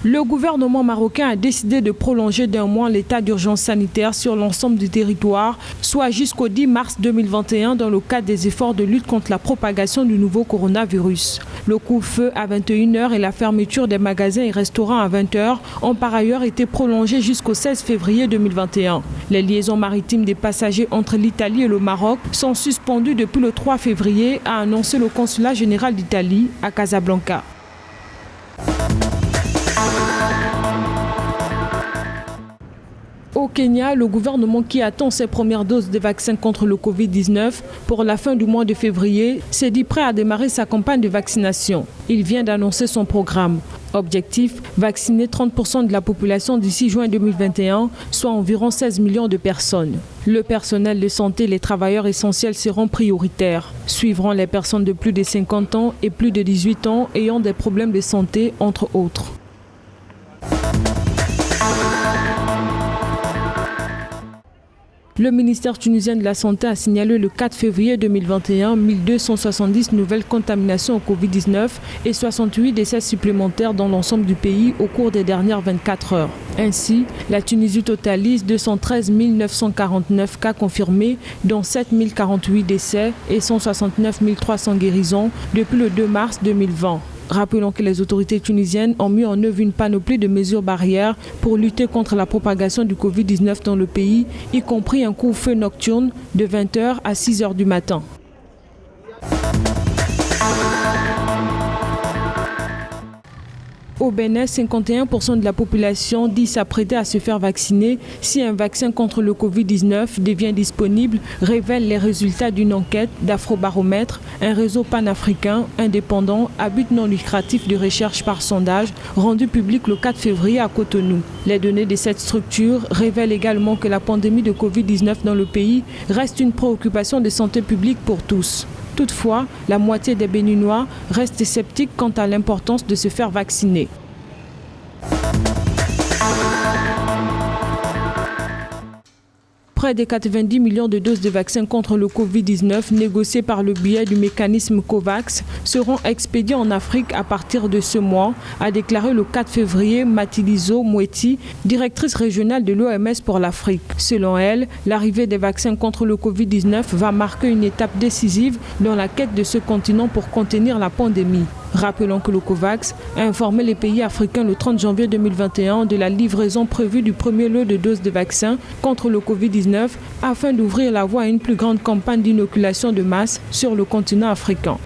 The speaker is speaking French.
Le gouvernement marocain a décidé de prolonger d'un mois l'état d'urgence sanitaire sur l'ensemble du territoire, soit jusqu'au 10 mars 2021 dans le cadre des efforts de lutte contre la propagation du nouveau coronavirus. Le couvre-feu à 21h et la fermeture des magasins et restaurants à 20h ont par ailleurs été prolongés jusqu'au 16 février 2021. Les liaisons maritimes des passagers entre l'Italie et le Maroc sont suspendues depuis le 3 février, a annoncé le consulat général d'Italie à Casablanca. Au Kenya, le gouvernement qui attend ses premières doses de vaccins contre le Covid-19 pour la fin du mois de février s'est dit prêt à démarrer sa campagne de vaccination. Il vient d'annoncer son programme. Objectif, vacciner 30% de la population d'ici juin 2021, soit environ 16 millions de personnes. Le personnel de santé et les travailleurs essentiels seront prioritaires. Suivront les personnes de plus de 50 ans et plus de 18 ans ayant des problèmes de santé, entre autres. Le ministère tunisien de la Santé a signalé le 4 février 2021 1270 nouvelles contaminations au Covid-19 et 68 décès supplémentaires dans l'ensemble du pays au cours des dernières 24 heures. Ainsi, la Tunisie totalise 213 949 cas confirmés, dont 7 048 décès et 169 300 guérisons depuis le 2 mars 2020. Rappelons que les autorités tunisiennes ont mis en œuvre une panoplie de mesures barrières pour lutter contre la propagation du Covid-19 dans le pays, y compris un couvre-feu nocturne de 20h à 6h du matin. Au Bénin, 51% de la population dit s'apprêter à se faire vacciner si un vaccin contre le Covid-19 devient disponible, révèlent les résultats d'une enquête d'Afrobaromètre, un réseau panafricain indépendant à but non lucratif de recherche par sondage rendu public le 4 février à Cotonou. Les données de cette structure révèlent également que la pandémie de Covid-19 dans le pays reste une préoccupation de santé publique pour tous. Toutefois, la moitié des Béninois restent sceptiques quant à l'importance de se faire vacciner. Près de 90 millions de doses de vaccins contre le Covid-19 négociées par le biais du mécanisme COVAX seront expédiées en Afrique à partir de ce mois, a déclaré le 4 février Mathiliso Moeti, directrice régionale de l'OMS pour l'Afrique. Selon elle, l'arrivée des vaccins contre le Covid-19 va marquer une étape décisive dans la quête de ce continent pour contenir la pandémie. Rappelons que le COVAX a informé les pays africains le 30 janvier 2021 de la livraison prévue du premier lot de doses de vaccins contre le Covid-19 afin d'ouvrir la voie à une plus grande campagne d'inoculation de masse sur le continent africain.